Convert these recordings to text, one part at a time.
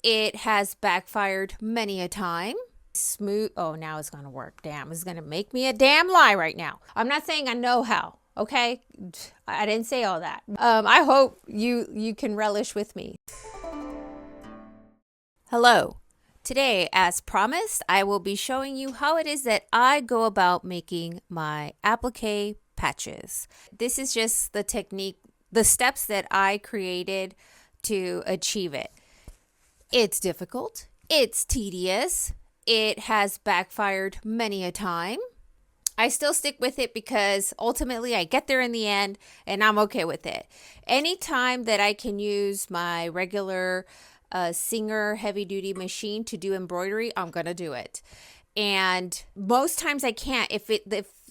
It has backfired many a time. Smooth. Oh, now it's going to work. Damn, it's going to make me a damn lie right now. I'm not saying I know how. Okay, I didn't say all that. I hope you can relish with me. Hello. Today, as promised, I will be showing you how it is that I go about making my applique patches. This is just the technique, the steps that I created to achieve it. It's difficult. It's tedious. It has backfired many a time. I still stick with it because ultimately I get there in the end and I'm okay with it. Anytime that I can use my regular Singer heavy duty machine to do embroidery, I'm going to do it. And most times I can't if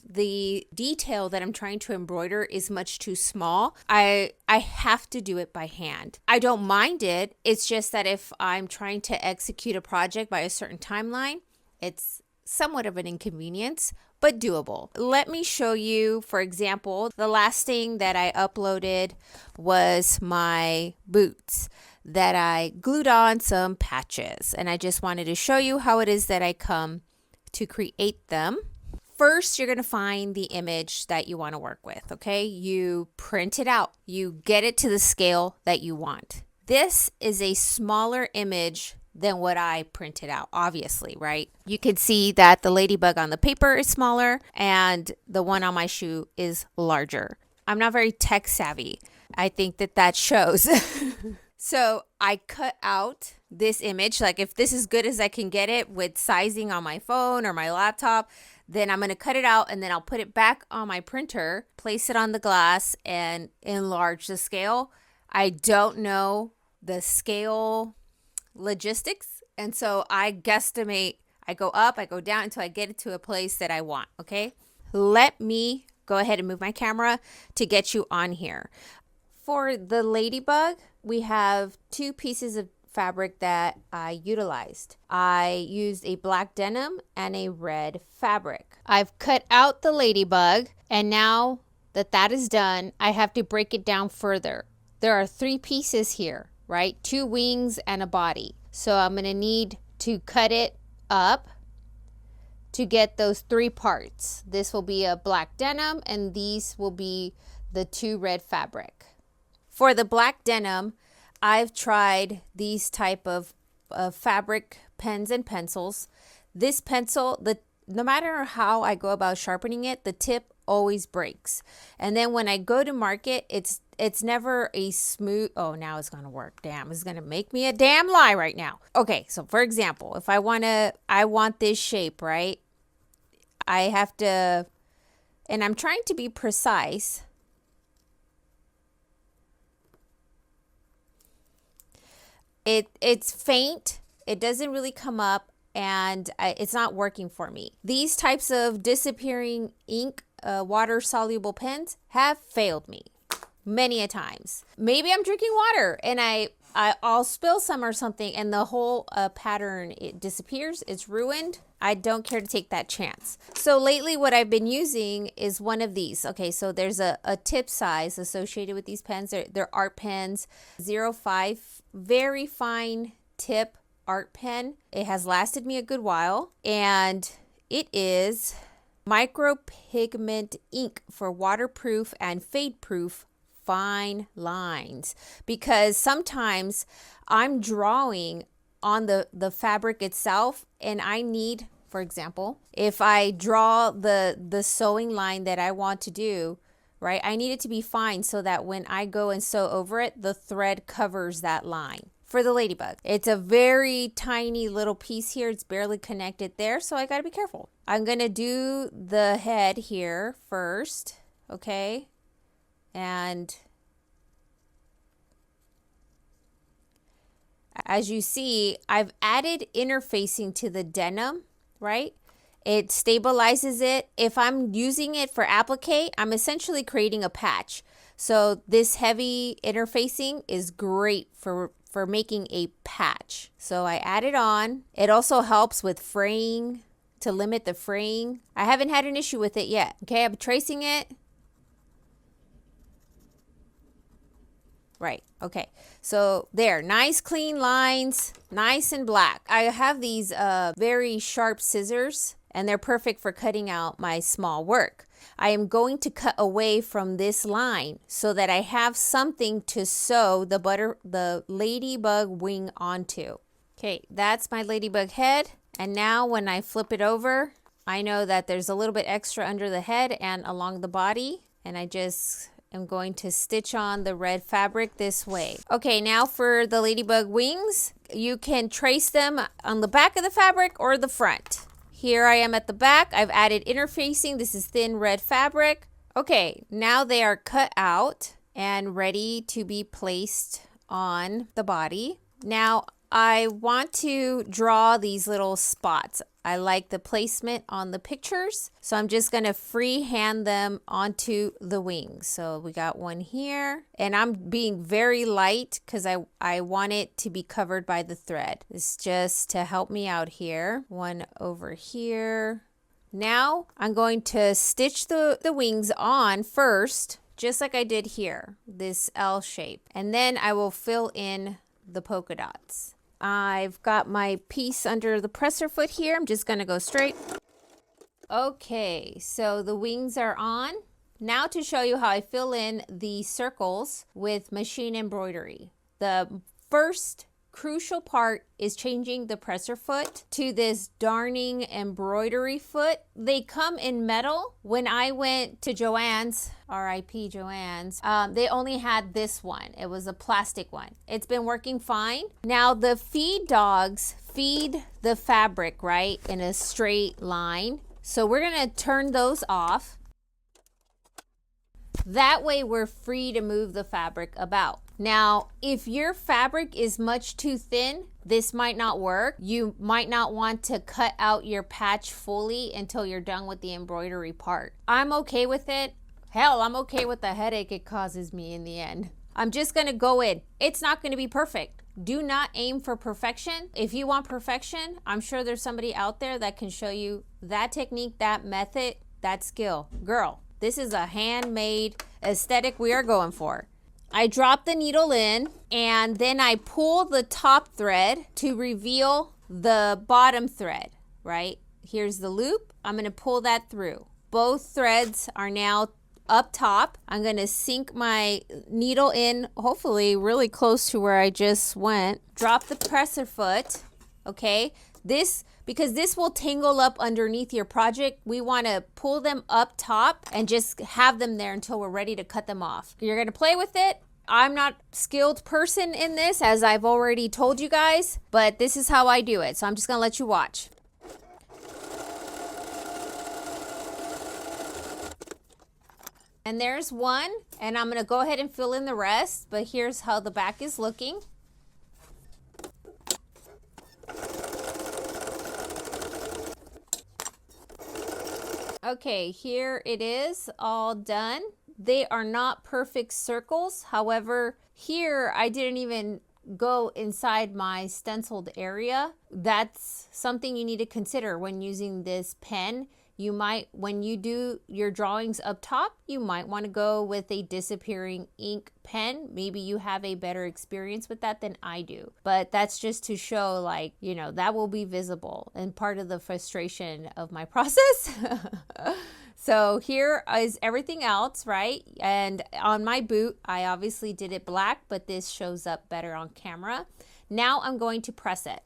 the detail that I'm trying to embroider is much too small. I have to do it by hand. I don't mind it. It's just that if I'm trying to execute a project by a certain timeline, it's somewhat of an inconvenience, but doable. Let me show you, for example, the last thing that I uploaded was my boots that I glued on some patches, and I just wanted to show you how it is that I come to create them. First, you're going to find the image that you want to work with, okay? You print it out. You get it to the scale that you want. This is a smaller image than what I printed out, obviously, right? You can see that the ladybug on the paper is smaller and the one on my shoe is larger. I'm not very tech savvy. I think that shows. So I cut out this image. Like if this is good as I can get it with sizing on my phone or my laptop, then I'm going to cut it out and then I'll put it back on my printer, place it on the glass and enlarge the scale. I don't know the scale logistics. And so I guesstimate, I go up, I go down until I get it to a place that I want. Okay. Let me go ahead and move my camera to get you on here. For the ladybug, we have two pieces of fabric that I utilized. I used a black denim and a red fabric. I've cut out the ladybug, and now that is done, I have to break it down further. There are three pieces here, right? Two wings and a body. So I'm going to need to cut it up to get those three parts. This will be a black denim, and these will be the two red fabric. For the black denim, I've tried these type of fabric pens and pencils. This pencil, no matter how I go about sharpening it, the tip always breaks. And then when I go to market, it's never a smooth. Oh, now it's going to work. Damn, it's going to make me a damn lie right now. Okay, so for example, if I want this shape, right? I have to, and I'm trying to be precise. It's faint. It doesn't really come up, and it's not working for me. These types of disappearing ink, water soluble pens have failed me many a times. Maybe I'm drinking water and I'll spill some or something, and the whole pattern, it disappears. It's ruined. I don't care to take that chance. So lately what I've been using is one of these. Okay, so there's a tip size associated with these pens. They're art pens, 05, very fine tip art pen. It has lasted me a good while, and it is micropigment ink for waterproof and fade proof fine lines, because sometimes I'm drawing on the fabric itself, and I need, for example, if I draw the sewing line that I want to do, right, I need it to be fine so that when I go and sew over it, the thread covers that line. For the ladybug, it's a very tiny little piece here. It's barely connected there, so I got to be careful. I'm going to do the head here first, okay? And as you see, I've added interfacing to the denim, right? It stabilizes it. If I'm using it for applique, I'm essentially creating a patch. So this heavy interfacing is great for making a patch. So I add it on. It also helps with fraying, to limit the fraying. I haven't had an issue with it yet. Okay, I'm tracing it. Right. Okay. So there, nice clean lines, nice and black. I have these very sharp scissors and they're perfect for cutting out my small work. I am going to cut away from this line so that I have something to sew the ladybug wing onto. Okay, that's my ladybug head. And now when I flip it over, I know that there's a little bit extra under the head and along the body. And I just am going to stitch on the red fabric this way. Okay, now for the ladybug wings, you can trace them on the back of the fabric or the front. Here I am at the back. I've added interfacing. This is thin red fabric. Okay, now they are cut out and ready to be placed on the body. Now I want to draw these little spots. I like the placement on the pictures, so I'm just going to freehand them onto the wings. So we got one here, and I'm being very light because I want it to be covered by the thread. It's just to help me out here. One over here. Now I'm going to stitch the wings on first, just like I did here, this L shape, and then I will fill in the polka dots. I've got my piece under the presser foot here. I'm just going to go straight. Okay, so the wings are on. Now to show you how I fill in the circles with machine embroidery. The first crucial part is changing the presser foot to this darning embroidery foot. They come in metal. When I went to Joann's, RIP Joann's, they only had this one. It was a plastic one. It's been working fine. Now the feed dogs feed the fabric, right, in a straight line. So we're gonna turn those off. That way we're free to move the fabric about. Now, if your fabric is much too thin, this might not work. You might not want to cut out your patch fully until you're done with the embroidery part. I'm okay with it. Hell, I'm okay with the headache it causes me in the end. I'm just gonna go in. It's not gonna be perfect. Do not aim for perfection. If you want perfection, I'm sure there's somebody out there that can show you that technique, that method, that skill. Girl, this is a handmade aesthetic we are going for. I drop the needle in and then I pull the top thread to reveal the bottom thread, right? Here's the loop. I'm going to pull that through. Both threads are now up top. I'm going to sink my needle in, hopefully really close to where I just went. Drop the presser foot, okay? Because this will tangle up underneath your project, we want to pull them up top and just have them there until we're ready to cut them off. You're going to play with it. I'm not a skilled person in this, as I've already told you guys, but this is how I do it. So I'm just going to let you watch. And there's one, and I'm going to go ahead and fill in the rest, but here's how the back is looking. Okay, here it is, all done. They are not perfect circles. However, here I didn't even go inside my stenciled area. That's something you need to consider when using this pen. You might, when you do your drawings up top, you might want to go with a disappearing ink pen. Maybe you have a better experience with that than I do. But that's just to show, like, you know, that will be visible and part of the frustration of my process. So here is everything else, right? And on my boot, I obviously did it black, but this shows up better on camera. Now I'm going to press it.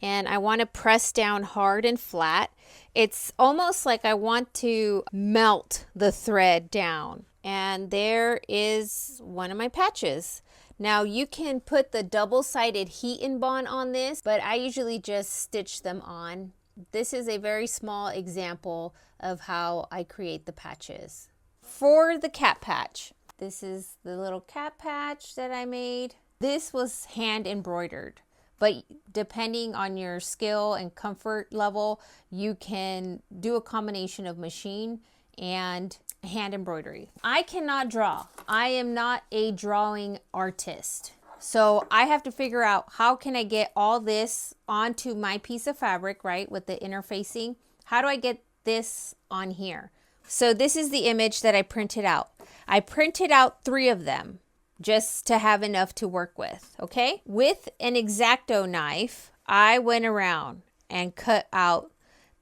And I want to press down hard and flat. It's almost like I want to melt the thread down. And there is one of my patches. Now you can put the double-sided heat and bond on this, but I usually just stitch them on. This is a very small example of how I create the patches. For the cat patch, this is the little cat patch that I made. This was hand embroidered. But depending on your skill and comfort level, you can do a combination of machine and hand embroidery. I cannot draw. I am not a drawing artist. So I have to figure out how can I get all this onto my piece of fabric, right, with the interfacing. How do I get this on here? So this is the image that I printed out. I printed out 3 of them. just to have enough to work with, okay? With an X-Acto knife, I went around and cut out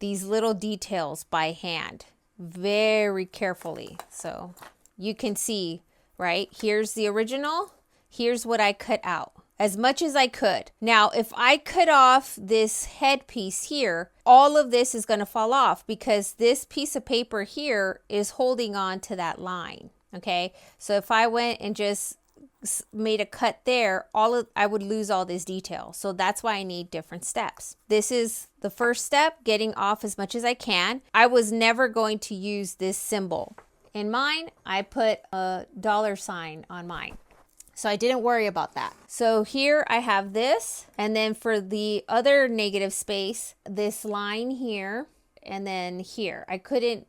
these little details by hand very carefully. So you can see, right? Here's the original. Here's what I cut out as much as I could. Now, if I cut off this headpiece here, all of this is going to fall off because this piece of paper here is holding on to that line. Okay. So if I went and just made a cut there, I would lose all this detail. So that's why I need different steps. This is the first step, getting off as much as I can. I was never going to use this symbol. In mine, I put a $sign on mine. So I didn't worry about that. So here I have this, and then for the other negative space, this line here, and then here. I couldn't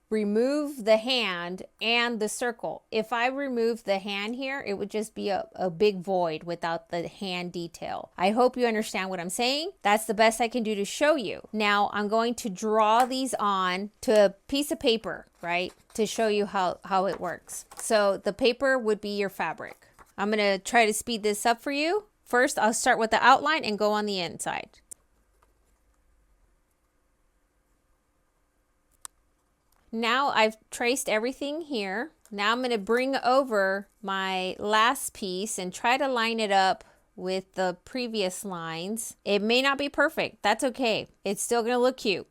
remove the hand and the circle. If I removed the hand here, it would just be a big void without the hand detail. I hope you understand what I'm saying. That's the best I can do to show you. Now I'm going to draw these on to a piece of paper, right? To show you how it works. So the paper would be your fabric. I'm going to try to speed this up for you. First, I'll start with the outline and go on the inside. Now I've traced everything here. Now I'm going to bring over my last piece and try to line it up with the previous lines. It may not be perfect. That's okay. It's still going to look cute.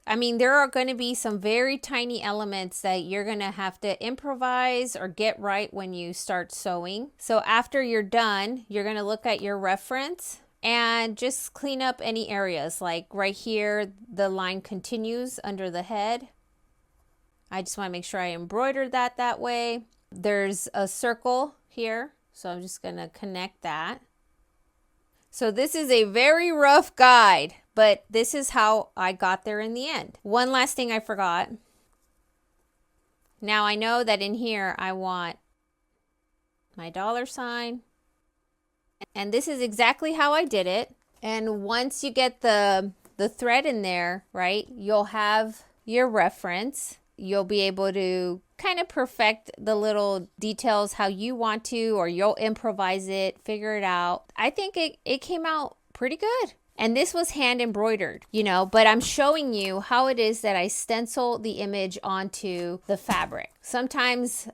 I mean, there are going to be some very tiny elements that you're going to have to improvise or get right when you start sewing. So after you're done, you're going to look at your reference and just clean up any areas. Like right here, the line continues under the head. I just want to make sure I embroidered that way. There's a circle here, so I'm just going to connect that. So this is a very rough guide, but this is how I got there in the end. One last thing I forgot. Now I know that in here I want my $sign. And this is exactly how I did it. And once you get the thread in there, right, you'll have your reference. You'll be able to kind of perfect the little details how you want to, or you'll improvise it, figure it out. I think it came out pretty good. And this was hand embroidered, you know, but I'm showing you how it is that I stencil the image onto the fabric. Sometimes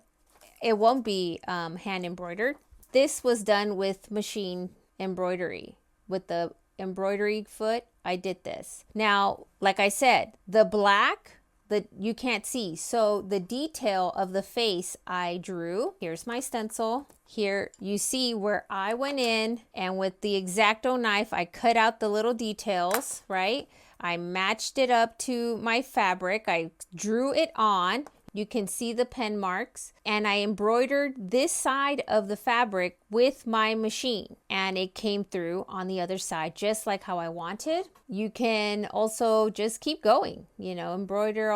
it won't be hand embroidered. This was done with machine embroidery. With the embroidery foot, I did this. Now, like I said, the black, that you can't see. So the detail of the face I drew. Here's my stencil. Here you see where I went in and with the X-Acto knife, I cut out the little details, right? I matched it up to my fabric. I drew it on. You can see the pen marks, and I embroidered this side of the fabric with my machine, and it came through on the other side just like how I wanted. You can also just keep going, you know, embroider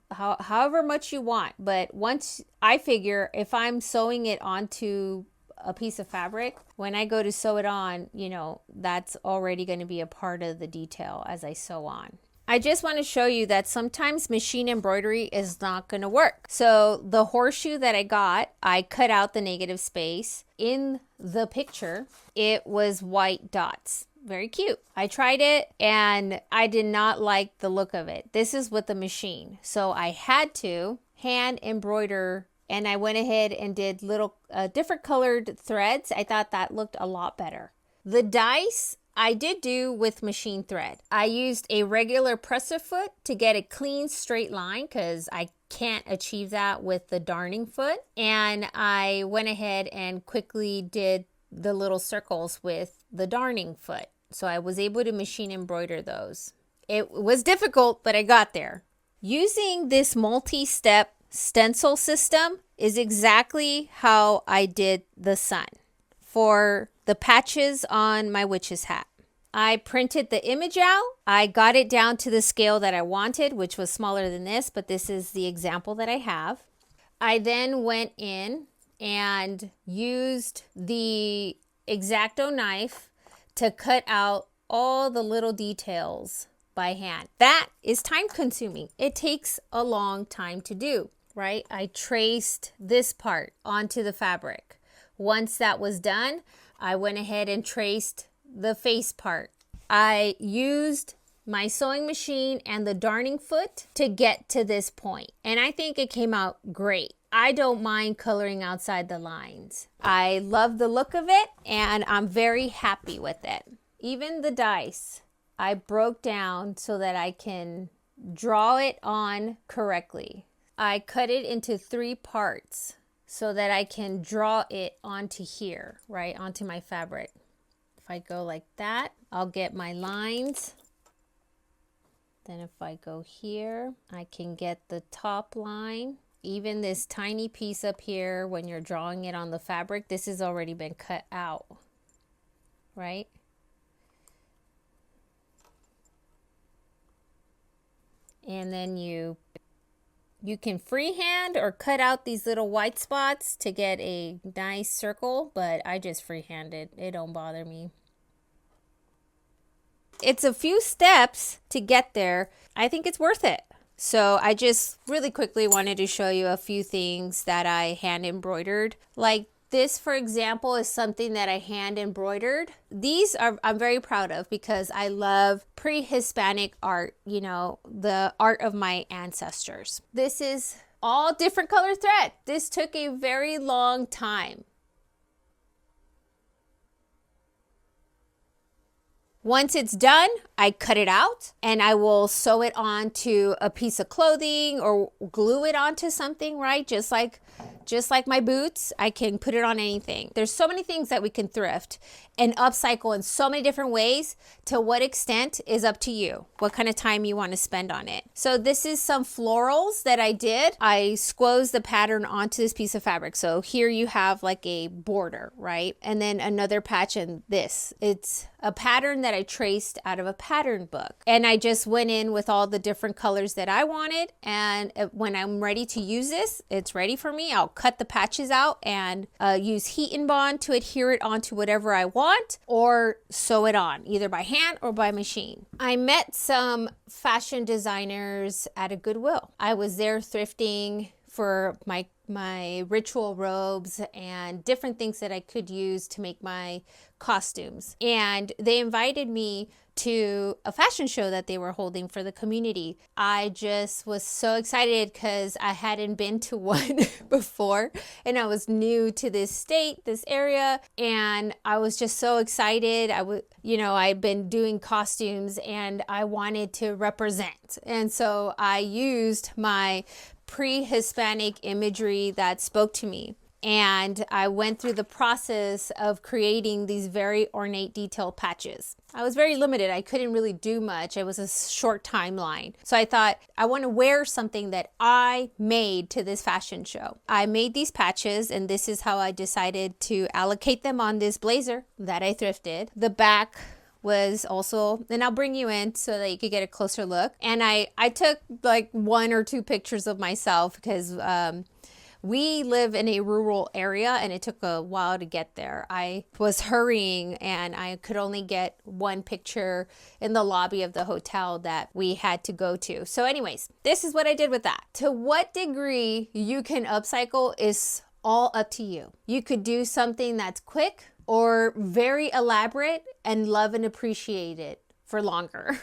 however much you want. But once I figure if I'm sewing it onto a piece of fabric, when I go to sew it on, you know, that's already going to be a part of the detail as I sew on. I just want to show you that sometimes machine embroidery is not going to work. So the horseshoe that I got, I cut out the negative space. In the picture, it was white dots. Very cute. I tried it and I did not like the look of it. This is with the machine. So I had to hand embroider, and I went ahead and did little different colored threads. I thought that looked a lot better. The dice I did do with machine thread. I used a regular presser foot to get a clean straight line because I can't achieve that with the darning foot. And I went ahead and quickly did the little circles with the darning foot. So I was able to machine embroider those. It was difficult, but I got there. Using this multi-step stencil system is exactly how I did the sun for the patches on my witch's hat. I printed the image out. I got it down to the scale that I wanted, which was smaller than this, but this is the example that I have. I then went in and used the X-Acto knife to cut out all the little details by hand. That is time consuming. It takes a long time to do, right? I traced this part onto the fabric. Once that was done, I went ahead and traced the face part. I used my sewing machine and the darning foot to get to this point, and I think it came out great. I don't mind coloring outside the lines. I love the look of it, and I'm very happy with it. Even the dice, I broke down so that I can draw it on correctly. I cut it into 3 parts so that I can draw it onto here, right, onto my fabric. If I go like that, I'll get my lines. Then if I go here, I can get the top line. Even this tiny piece up here, when you're drawing it on the fabric, this has already been cut out, right? And then you can freehand or cut out these little white spots to get a nice circle, but I just freehanded. It don't bother me. It's a few steps to get there. I think it's worth it. So I just really quickly wanted to show you a few things that I hand embroidered. Like this, for example, is something that I hand embroidered. These I'm very proud of because I love pre-Hispanic art, you know, the art of my ancestors. This is all different color thread. This took a very long time. Once it's done, I cut it out and I will sew it onto a piece of clothing or glue it onto something, right? Just like my boots, I can put it on anything. There's so many things that we can thrift and upcycle in so many different ways. To what extent is up to you, what kind of time you want to spend on it. So this is some florals that I did. I squoze the pattern onto this piece of fabric. So here you have like a border, right? And then another patch in this. It's a pattern that I traced out of a pattern book. And I just went in with all the different colors that I wanted. And when I'm ready to use this, it's ready for me. I'll cut the patches out and use heat and bond to adhere it onto whatever I want, or sew it on either by hand or by machine. I met some fashion designers at a Goodwill. I was there thrifting for my ritual robes and different things that I could use to make my costumes. And they invited me to a fashion show that they were holding for the community. I just was so excited because I hadn't been to one before and I was new to this state, this area, and I was just so excited. I'd been doing costumes and I wanted to represent. And so I used my pre-Hispanic imagery that spoke to me. And I went through the process of creating these very ornate detailed patches. I was very limited. I couldn't really do much. It was a short timeline. So I thought, I want to wear something that I made to this fashion show. I made these patches, and this is how I decided to allocate them on this blazer that I thrifted. The back was also, and I'll bring you in so that you could get a closer look. And I took like 1 or 2 pictures of myself because we live in a rural area and it took a while to get there. I was hurrying and I could only get 1 picture in the lobby of the hotel that we had to go to. So anyways, this is what I did with that. To what degree you can upcycle is all up to you. You could do something that's quick or very elaborate and love and appreciate it for longer.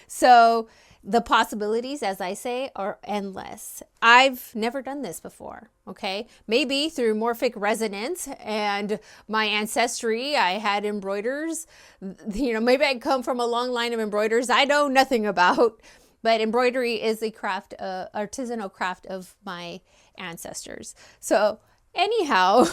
So the possibilities, as I say, are endless. I've never done this before, okay? Maybe through morphic resonance and my ancestry, I had embroiders. Maybe I come from a long line of embroiders I know nothing about, but embroidery is a craft, artisanal craft of my ancestors. So anyhow,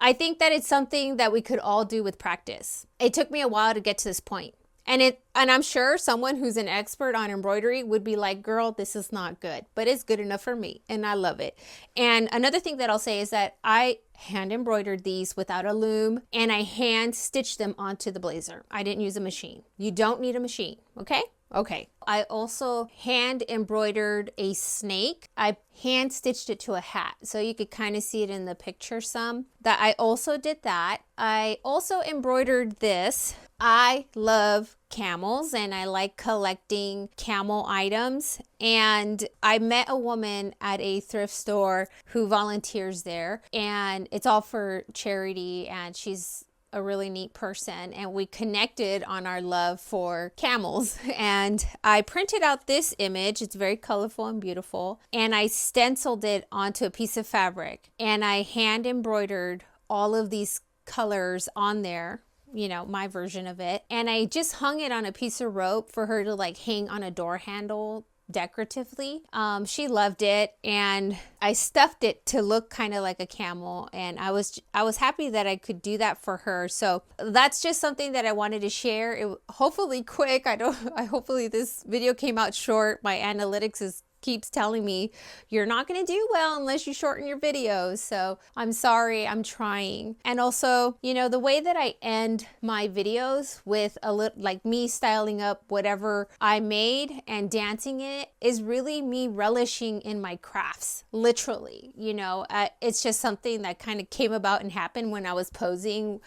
I think that it's something that we could all do with practice. It took me a while to get to this point. And I'm sure someone who's an expert on embroidery would be like, girl, this is not good, but it's good enough for me. And I love it. And another thing that I'll say is that I hand embroidered these without a loom and I hand stitched them onto the blazer. I didn't use a machine. You don't need a machine, okay? Okay. I also hand embroidered a snake. I hand stitched it to a hat. So you could kind of see it in the picture some. That I also did that. I also embroidered this. I love camels and I like collecting camel items. And I met a woman at a thrift store who volunteers there, and it's all for charity, and she's a really neat person, and we connected on our love for camels. And I printed out this image. It's very colorful and beautiful, and I stenciled it onto a piece of fabric, and I hand embroidered all of these colors on there, you know, my version of it, and I just hung it on a piece of rope for her to like hang on a door handle decoratively. She loved it, and I stuffed it to look kind of like a camel, and I was happy that I could do that for her. So that's just something that I wanted to share. It hopefully quick. Hopefully this video came out short. My analytics keeps telling me you're not going to do well unless you shorten your videos. So I'm sorry, I'm trying. And also, you know, the way that I end my videos with a little like me styling up whatever I made and dancing it is really me relishing in my crafts, literally. You know, it's just something that kind of came about and happened when I was posing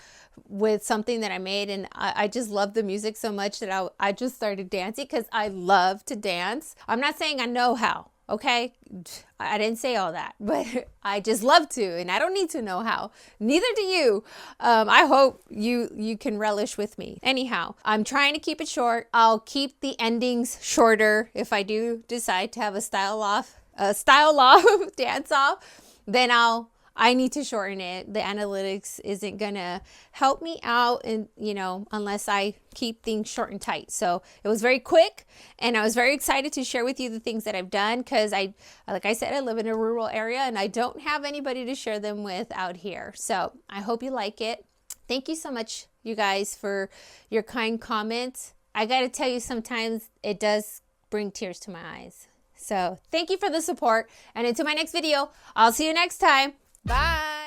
with something that I made, and I just love the music so much that I just started dancing because I love to dance. I'm not saying I know how, okay? I didn't say all that, but I just love to, and I don't need to know how. Neither do you. I hope you can relish with me. Anyhow, I'm trying to keep it short. I'll keep the endings shorter if I do decide to have a style off dance off. Then I need to shorten it. The analytics isn't gonna help me out, and you know, unless I keep things short and tight. So it was very quick, and I was very excited to share with you the things that I've done, because like I said, I live in a rural area and I don't have anybody to share them with out here. So I hope you like it. Thank you so much, you guys, for your kind comments. I gotta tell you, sometimes it does bring tears to my eyes. So thank you for the support, and until my next video, I'll see you next time. Bye.